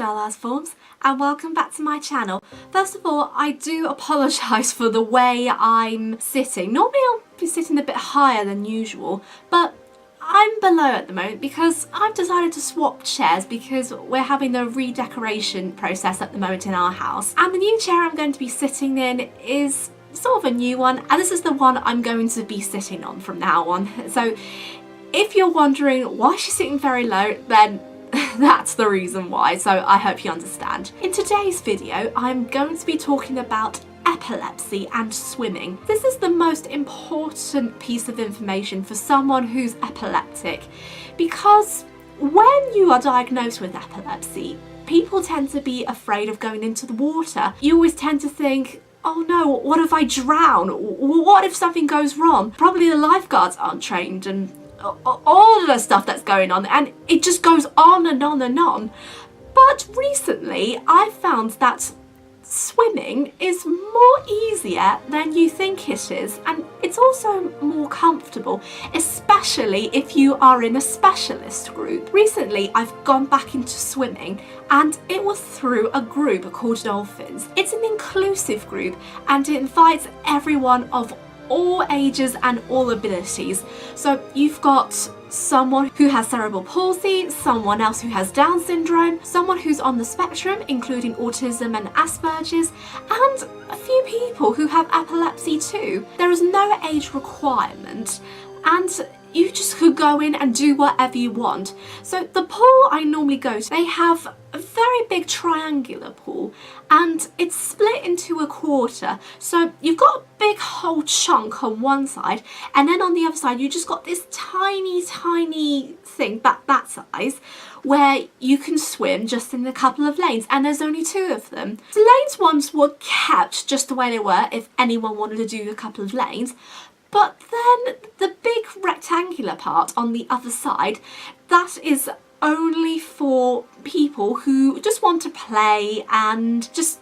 Starlight Forms and welcome back to my channel. First of all, I do apologise for the way I'm sitting. Normally I'll be sitting a bit higher than usual, but I'm below at the moment because I've decided to swap chairs because we're having a redecoration process at the moment in our house. And the new chair I'm going to be sitting in is sort of a new one, and this is the one I'm going to be sitting on from now on. So if you're wondering why she's sitting very low, then that's the reason why, so I hope you understand. In today's video, I'm going to be talking about epilepsy and swimming. This is the most important piece of information for someone who's epileptic, because when you are diagnosed with epilepsy, people tend to be afraid of going into the water. You always tend to think, oh no, what if I drown? What if something goes wrong? Probably the lifeguards aren't trained and all of the stuff that's going on, and it just goes on and on and on. But recently I found that swimming is more easier than you think it is, and it's also more comfortable, especially if you are in a specialist group. Recently I've gone back into swimming, and it was through a group called Dolphins. It's an inclusive group and it invites everyone of all ages and all abilities. So you've got someone who has cerebral palsy, someone else who has Down syndrome, someone who's on the spectrum including autism and Asperger's, and a few people who have epilepsy too. There is no age requirement and you just could go in and do whatever you want. So the pool I normally go to, they have a very big triangular pool and it's split into a quarter. So you've got a big whole chunk on one side, and then on the other side you just got this tiny thing that size where you can swim just in a couple of lanes, and there's only two of them. The lanes ones were kept just the way they were if anyone wanted to do a couple of lanes. But then the big rectangular part on the other side, that is only for people who just want to play and just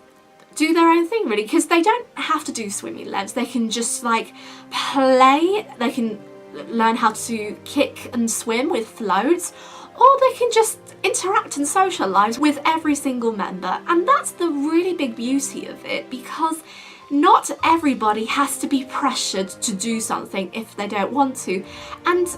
do their own thing, really, because they don't have to do swimming laps. They can just like play, they can learn how to kick and swim with floats, or they can just interact and socialise with every single member. And that's the really big beauty of it, because not everybody has to be pressured to do something if they don't want to, and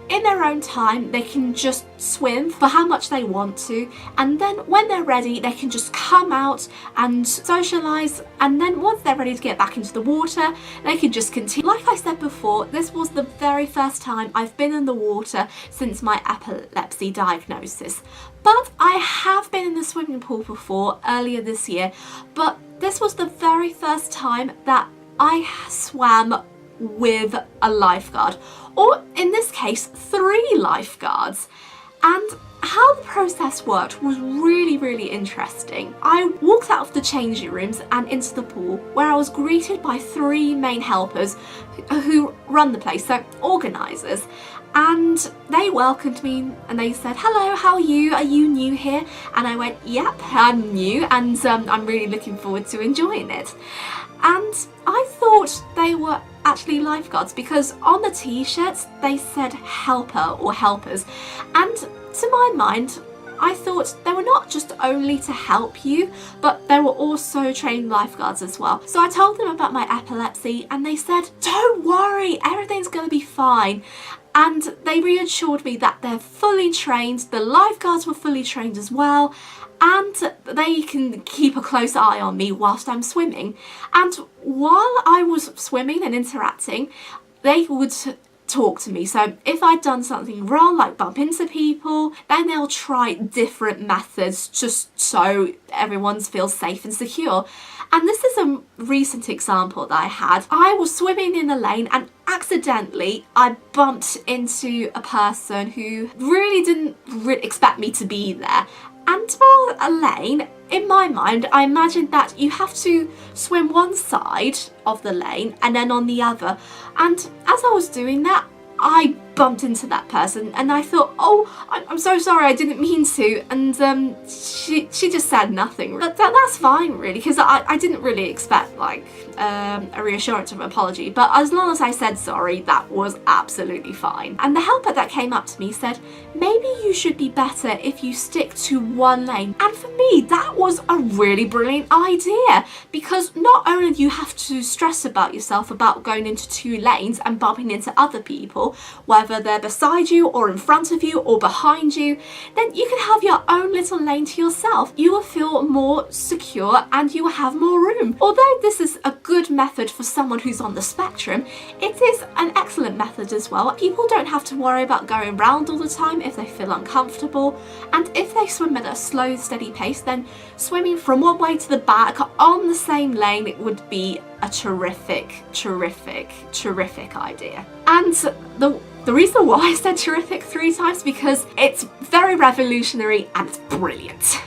in their own time they can just swim for how much they want to, and then when they're ready they can just come out and socialise, and then once they're ready to get back into the water they can just continue. Like I said before, this was the very first time I've been in the water since my epilepsy diagnosis, but I have been in the swimming pool before earlier this year, but this was the very first time that I swam with a lifeguard, or in this case 3 lifeguards. And how the process worked was really interesting. I walked out of the changing rooms and into the pool, where I was greeted by 3 main helpers who run the place, so organisers, and they welcomed me and they said, hello, how are you new here? And I went, yep, I'm new, and I'm really looking forward to enjoying it. And I thought they were actually lifeguards because on the t-shirts they said helper or helpers, and to my mind I thought they were not just only to help you, but they were also trained lifeguards as well. So I told them about my epilepsy and they said, don't worry, everything's going to be fine. And they reassured me that they're fully trained, the lifeguards were fully trained as well, and they can keep a close eye on me whilst I'm swimming. And while I was swimming and interacting, they would talk to me. So if I'd done something wrong, like bump into people, then they'll try different methods just so everyone feels safe and secure. And this is a recent example that I had. I was swimming in a lane and accidentally I bumped into a person who really didn't expect me to be there. And for a lane, in my mind, I imagined that you have to swim one side of the lane and then on the other. And as I was doing that, I bumped into that person, and I thought, oh, I'm so sorry, I didn't mean to, and she just said nothing. But that's fine, really, because I didn't really expect, like, a reassurance of an apology, but as long as I said sorry, that was absolutely fine. And the helper that came up to me said, maybe you should be better if you stick to one lane. And for me, that was a really brilliant idea, because not only do you have to stress about yourself about going into two lanes and bumping into other people, whether they're beside you or in front of you or behind you, then you can have your own little lane to yourself. You will feel more secure and you will have more room. Although this is a good method for someone who's on the spectrum, it is an excellent method as well. People don't have to worry about going round all the time if they feel uncomfortable, and if they swim at a slow, steady pace, then swimming from one way to the back on the same lane, it would be a terrific idea. And the reason why I said terrific 3 times, because it's very revolutionary and it's brilliant.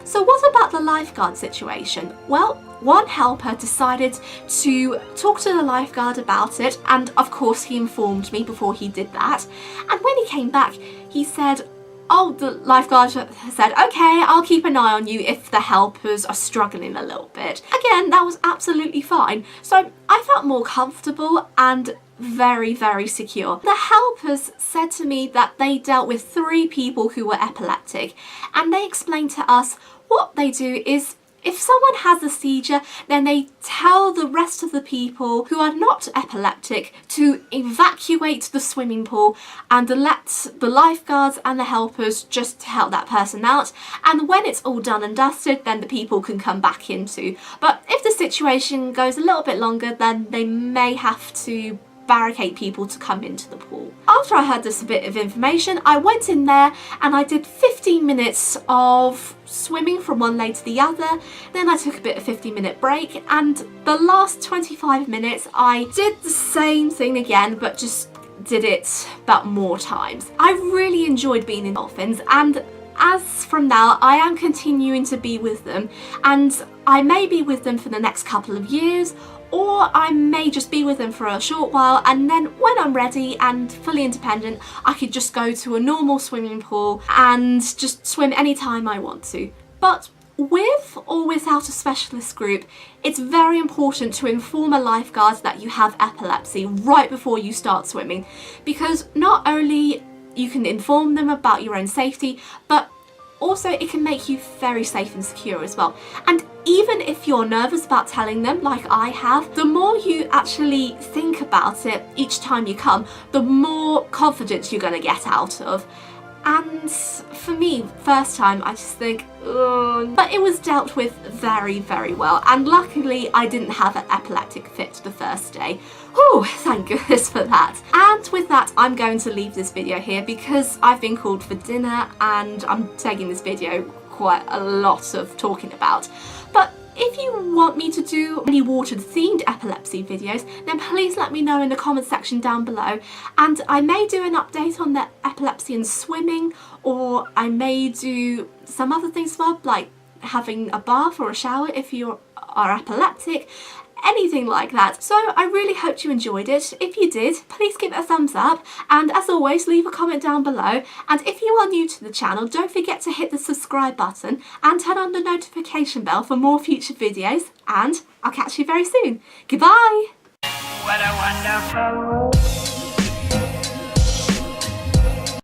So what about the lifeguard situation? Well, one helper decided to talk to the lifeguard about it, and of course he informed me before he did that. And when he came back, he said, oh, the lifeguard said, okay, I'll keep an eye on you if the helpers are struggling a little bit. Again, that was absolutely fine. So I felt more comfortable and very secure. The helpers said to me that they dealt with 3 people who were epileptic, and they explained to us what they do is, if someone has a seizure, then they tell the rest of the people who are not epileptic to evacuate the swimming pool and let the lifeguards and the helpers just help that person out. And when it's all done and dusted, then the people can come back into. But if the situation goes a little bit longer, then they may have to barricade people to come into the pool. After I heard this bit of information, I went in there and I did 15 minutes of swimming from one lane to the other. Then I took a bit of 15-minute break, and the last 25 minutes I did the same thing again, but just did it about more times. I really enjoyed being in dolphins, and as from now I am continuing to be with them, and I may be with them for the next couple of years, or I may just be with them for a short while, and then when I'm ready and fully independent, I could just go to a normal swimming pool and just swim anytime I want to. But with or without a specialist group, it's very important to inform a lifeguard that you have epilepsy right before you start swimming, because not only you can inform them about your own safety, but also it can make you very safe and secure as well. And even if you're nervous about telling them, like I have, the more you actually think about it each time you come, the more confidence you're going to get out of. And for me, first time, I just think, ugh. But it was dealt with very well, and luckily I didn't have an epileptic fit the first day. Oh, thank goodness for that. And with that, I'm going to leave this video here because I've been called for dinner and I'm taking this video quite a lot of talking about. But if you want me to do any water-themed epilepsy videos, then please let me know in the comment section down below, and I may do an update on the epilepsy and swimming, or I may do some other things as well, like having a bath or a shower if you are epileptic, anything like that. So I really hope you enjoyed it. If you did, please give it a thumbs up, and as always, leave a comment down below. And if you are new to the channel, don't forget to hit the subscribe button and turn on the notification bell for more future videos, and I'll catch you very soon. Goodbye! What a wonderful